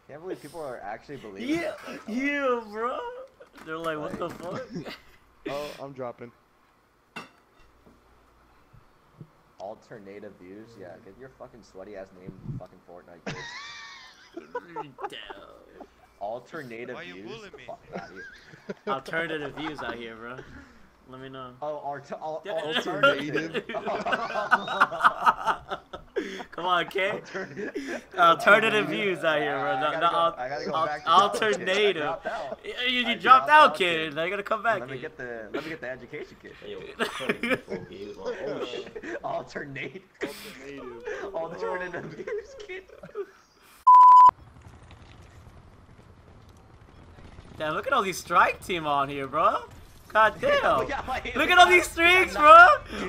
Can't believe people are actually believing. Yeah, yeah, bro. They're like, what the fuck? Oh, I'm dropping. Alternative views? Yeah, get your fucking sweaty ass name in fucking Fortnite, kids. Damn. Alternative Why you views? bullying me? Fuck out here. Alternative views out here, bro. Let me know. Oh, Alternative. Come on, K. Alternative views out here, bro. I gotta go back to alternative. I dropped out. You dropped out, kid. Now you gotta come back. Let me get the education kid. Alternative. Alternative views, kid. Damn, look at all these strike team on here, bro. God damn. Look at all these streaks, bro.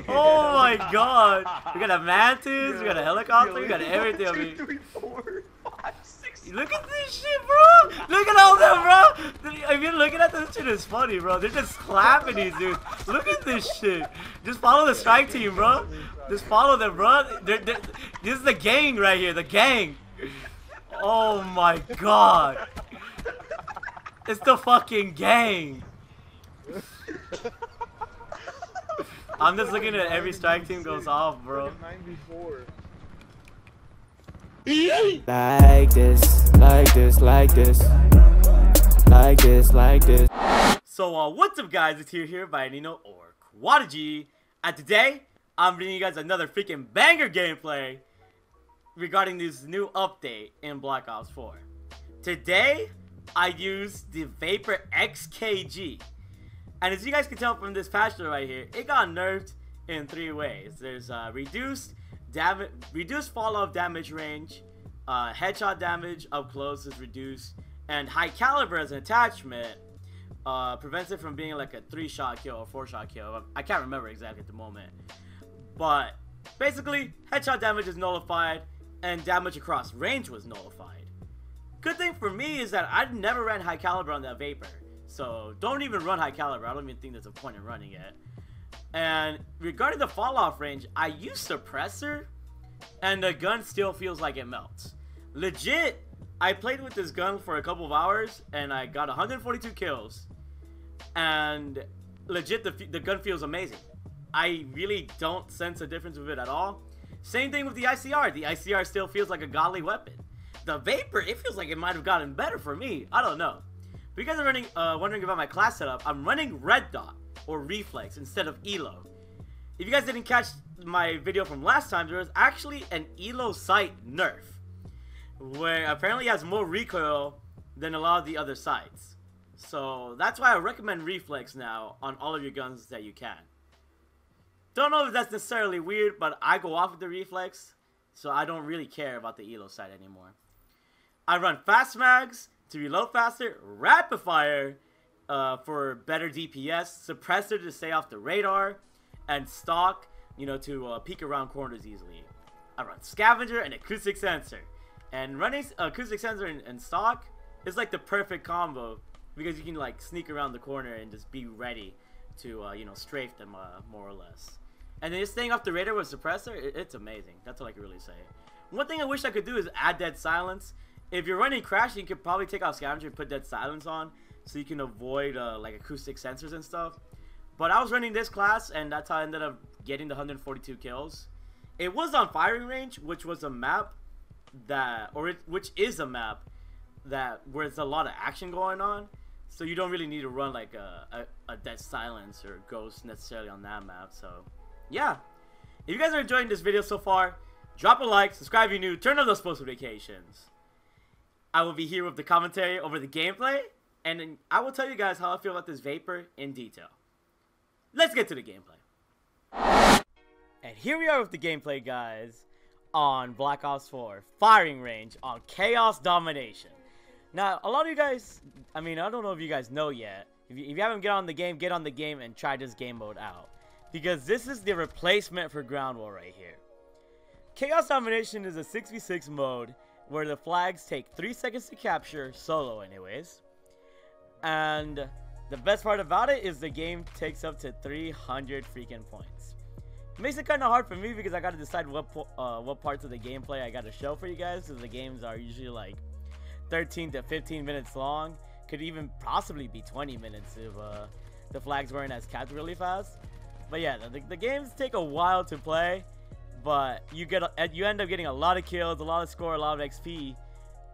Oh my god. We got a mantis, we got a helicopter, we got everything. 1, 2, 3, 4, 5, 6. Look at this shit, bro. Look at all them, bro. If you're looking at this shit, it's funny, bro. They're just clapping these dudes. Look at this shit. Just follow the strike team, bro. Just follow them, bro. This is the gang right here, the gang. Oh my god. It's the fucking gang. I'm just looking at every strike team goes off, bro. 94. Like this, like this, like this, like this, like this. So what's up, guys? It's here by Nino or Quadagy, and today I'm bringing you guys another freaking banger gameplay regarding this new update in Black Ops 4. Today I used the VAPR-XKG. And as you guys can tell from this patch right here, it got nerfed in 3 ways. There's reduced fall-off damage range, headshot damage up close is reduced, and high caliber as an attachment prevents it from being like a 3-shot kill or 4-shot kill. I can't remember exactly at the moment. But basically, headshot damage is nullified, and damage across range was nullified. Good thing for me is that I've never ran high caliber on that Vapor. So don't even run high caliber. I don't even think there's a point in running it. And regarding the fall off range, I use suppressor and the gun still feels like it melts. Legit, I played with this gun for a couple of hours and I got 142 kills. And legit, the gun feels amazing. I really don't sense a difference with it at all. Same thing with the ICR. The ICR still feels like a godly weapon. The Vapor, it feels like it might have gotten better for me. I don't know. If you guys are wondering about my class setup, I'm running Red Dot or Reflex instead of Elo. If you guys didn't catch my video from last time, there was actually an Elo sight nerf, where apparently it has more recoil than a lot of the other sights. So that's why I recommend Reflex now on all of your guns that you can. Don't know if that's necessarily weird, but I go off with the Reflex, so I don't really care about the Elo sight anymore. I run fast mags to reload faster, rapid fire for better DPS, suppressor to stay off the radar, and stock, you know, to peek around corners easily. I run scavenger and acoustic sensor, and running acoustic sensor and stock is like the perfect combo because you can like sneak around the corner and just be ready to you know, strafe them more or less. And then just staying off the radar with suppressor, it's amazing. That's all I can really say. One thing I wish I could do is add dead silence. If you're running Crash, you could probably take out Scavenger and put dead silence on, so you can avoid like acoustic sensors and stuff. But I was running this class, and that's how I ended up getting the 142 kills. It was on firing range, which was a map that, which is a map that where there's a lot of action going on. So you don't really need to run like a dead silence or ghost necessarily on that map. So yeah, if you guys are enjoying this video so far, drop a like, subscribe if you're new, turn on those post notifications. I will be here with the commentary over the gameplay, and then I will tell you guys how I feel about this Vapor in detail. Let's get to the gameplay. And here we are with the gameplay, guys, on Black Ops 4 firing range on Chaos Domination. Now, a lot of you guys, I mean, I don't know if you guys know yet. If you haven't get on the game and try this game mode out, because this is the replacement for Ground War right here. Chaos Domination is a 6v6 mode where the flags take 3 seconds to capture, solo anyways. And the best part about it is the game takes up to 300 freaking points. It makes it kind of hard for me because I got to decide what parts of the gameplay I got to show for you guys, because the games are usually like 13 to 15 minutes long. Could even possibly be 20 minutes if the flags weren't as capped really fast. But yeah, the games take a while to play, but you end up getting a lot of kills, a lot of score, a lot of XP,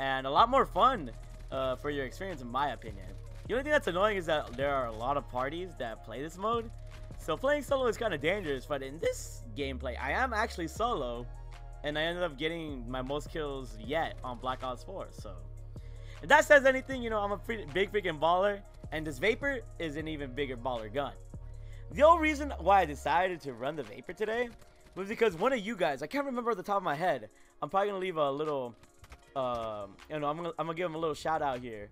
and a lot more fun for your experience, in my opinion. The only thing that's annoying is that there are a lot of parties that play this mode, so playing solo is kind of dangerous. But in this gameplay, I am actually solo, and I ended up getting my most kills yet on Black Ops 4. So if that says anything, you know, I'm a big freaking baller, and this VAPR is an even bigger baller gun. The only reason why I decided to run the VAPR today was because one of you guys, I can't remember off the top of my head, I'm probably gonna leave a little you know, I'm gonna give him a little shout out here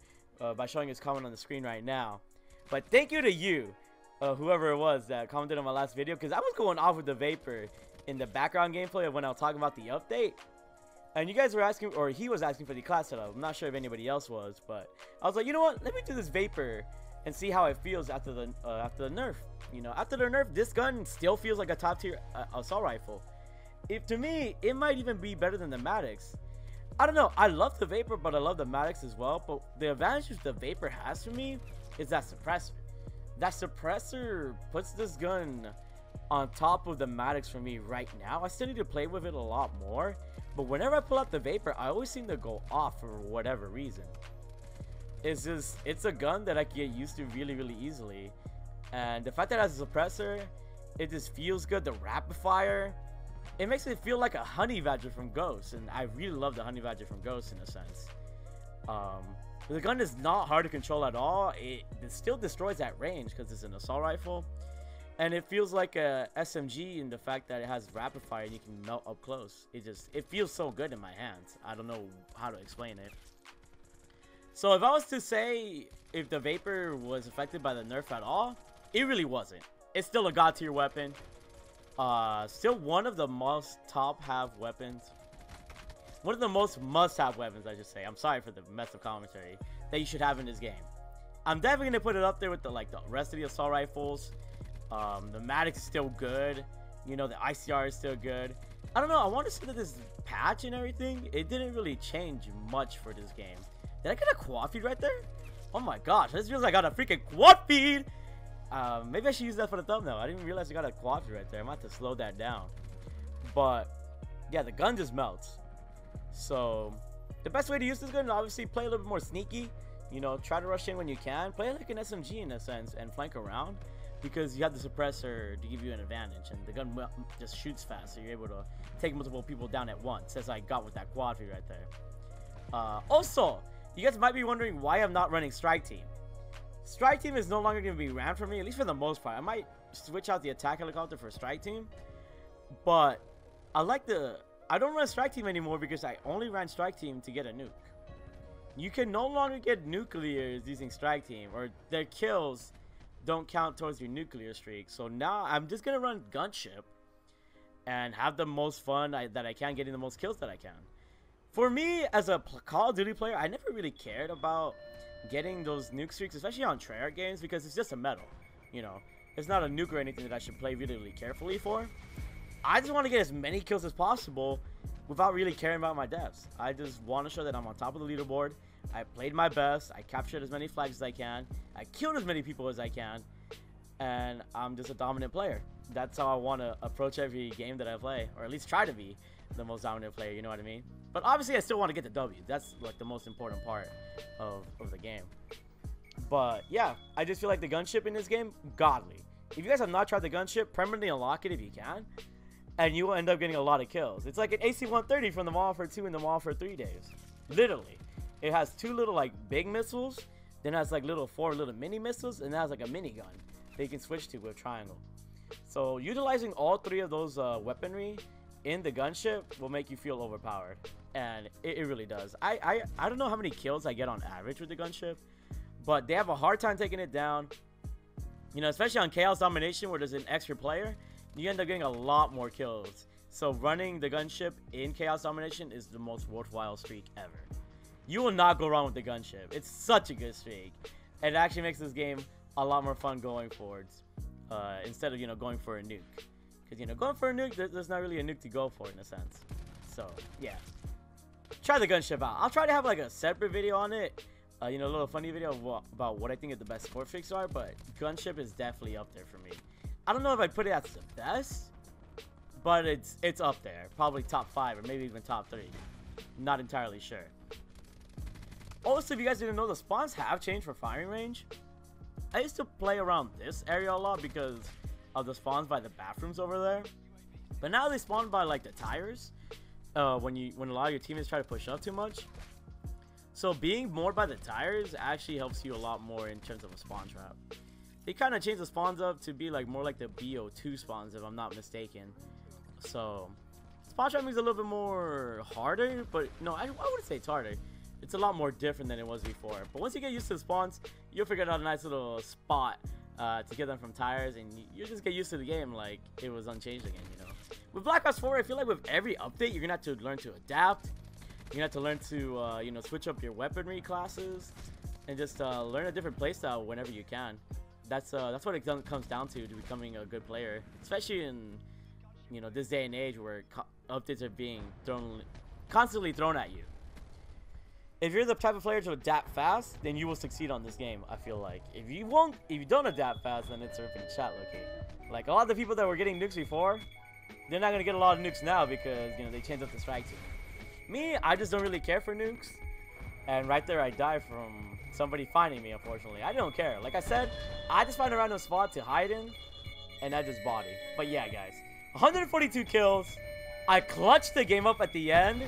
by showing his comment on the screen right now. But thank you to you, whoever it was that commented on my last video, because I was going off with the VAPR in the background gameplay of when I was talking about the update, and you guys were asking, or he was asking for the class setup. I'm not sure if anybody else was, but I was like, you know what, let me do this VAPR and see how it feels after the nerf. You know, after the nerf, this gun still feels like a top tier assault rifle. To me, it might even be better than the Maddox. I don't know. I love the VAPR, but I love the Maddox as well. But the advantage the VAPR has for me is that suppressor. That suppressor puts this gun on top of the Maddox for me right now. I still need to play with it a lot more, but whenever I pull out the VAPR, I always seem to go off for whatever reason. It's a gun that I can get used to really, really easily. And the fact that it has a suppressor, it just feels good. The rapid fire, it makes it feel like a honey badger from Ghost, and I really love the honey badger from Ghost in a sense. The gun is not hard to control at all. It still destroys at range because it's an assault rifle, and it feels like a SMG in the fact that it has rapid fire and you can melt up close. It feels so good in my hands. I don't know how to explain it. So if I was to say if the VAPR was affected by the nerf at all, it really wasn't. It's still a god tier weapon. Still one of the most top-have weapons. One of the most must-have weapons, I should say. I'm sorry for the mess of commentary that you should have in this game. I'm definitely gonna put it up there with the rest of the assault rifles. The Maddox is still good. You know, the ICR is still good. I don't know. I want to say that this patch and everything, it didn't really change much for this game. Did I get a quad feed right there? Oh my gosh, this feels like I got a freaking quad feed. Maybe I should use that for the thumbnail. I didn't realize I got a quad feed right there. I might have to slow that down. But yeah, the gun just melts. So the best way to use this gun is obviously play a little bit more sneaky. You know, try to rush in when you can. Play like an SMG in a sense and flank around, because you have the suppressor to give you an advantage, and the gun just shoots fast, so you're able to take multiple people down at once, as I got with that quad feed right there. Also, you guys might be wondering why I'm not running Strike Team. Strike Team is no longer going to be ran for me, at least for the most part. I might switch out the attack helicopter for Strike Team, but I don't run Strike Team anymore because I only ran Strike Team to get a nuke. You can no longer get nuclears using Strike Team, or their kills don't count towards your nuclear streak. So now I'm just going to run Gunship and have the most fun that I can, getting the most kills that I can. For me, as a Call of Duty player, I never really cared about getting those nuke streaks, especially on Treyarch games, because it's just a medal. You know, it's not a nuke or anything that I should play really, really carefully for. I just want to get as many kills as possible without really caring about my deaths. I just want to show that I'm on top of the leaderboard. I played my best. I captured as many flags as I can. I killed as many people as I can. And I'm just a dominant player. That's how I want to approach every game that I play, or at least try to be the most dominant player, you know what I mean? But obviously I still want to get the W. That's like the most important part of the game. But yeah, I just feel like the gunship in this game, godly. If you guys have not tried the gunship, permanently unlock it if you can, and you will end up getting a lot of kills. It's like an AC-130 from the Modern Warfare 2 and the Modern Warfare 3 days. Literally. It has two little like big missiles, then it has like four little mini missiles, and it has like a minigun that you can switch to with triangle. So utilizing all three of those weaponry in the gunship will make you feel overpowered, and it really does. I don't know how many kills I get on average with the gunship, but they have a hard time taking it down. You know, especially on Chaos Domination where there's an extra player, you end up getting a lot more kills. So running the gunship in Chaos Domination is the most worthwhile streak ever. You will not go wrong with the gunship. It's such a good streak. It actually makes this game a lot more fun going forwards, instead of, you know, going for a nuke. Because, you know, going for a nuke, there's not really a nuke to go for in a sense. So, yeah. Try the gunship out. I'll try to have like a separate video on it. You know, a little funny video about what I think the best sport fix are. But gunship is definitely up there for me. I don't know if I'd put it as the best. But it's up there. Probably top 5 or maybe even top 3. Not entirely sure. Also, if you guys didn't know, the spawns have changed for firing range. I used to play around this area a lot because of the spawns by the bathrooms over there. But now they spawn by like the tires. When a lot of your teammates try to push up too much. So being more by the tires actually helps you a lot more in terms of a spawn trap. They kind of changed the spawns up to be like more like the BO2 spawns, if I'm not mistaken. So spawn trapping is a little bit more harder, but no, I wouldn't say it's harder. It's a lot more different than it was before. But once you get used to the spawns, you'll figure out a nice little spot to get them from tires, and you just get used to the game like it was unchanged again, you know. With Black Ops 4, I feel like with every update, you're gonna have to learn to adapt. You're gonna have to learn to, you know, switch up your weaponry classes, and just learn a different playstyle whenever you can. That's what it comes down to becoming a good player, especially in, you know, this day and age where updates are being constantly thrown at you. If you're the type of player to adapt fast, then you will succeed on this game, I feel like. If you don't adapt fast, then it's surfing chat, low-key. Like, a lot of the people that were getting nukes before, they're not going to get a lot of nukes now because, you know, they changed up the strike team. Me, I just don't really care for nukes. And right there, I die from somebody finding me, unfortunately. I don't care. Like I said, I just find a random spot to hide in, and I just body. But yeah, guys, 142 kills. I clutched the game up at the end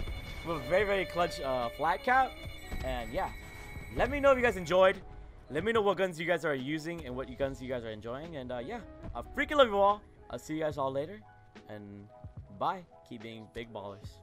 with a very, very clutch flat cap. And yeah, let me know if you guys enjoyed. Let me know what guns you guys are using and what guns you guys are enjoying. And yeah, I freaking love you all. I'll see you guys all later. And bye. Keep being big ballers.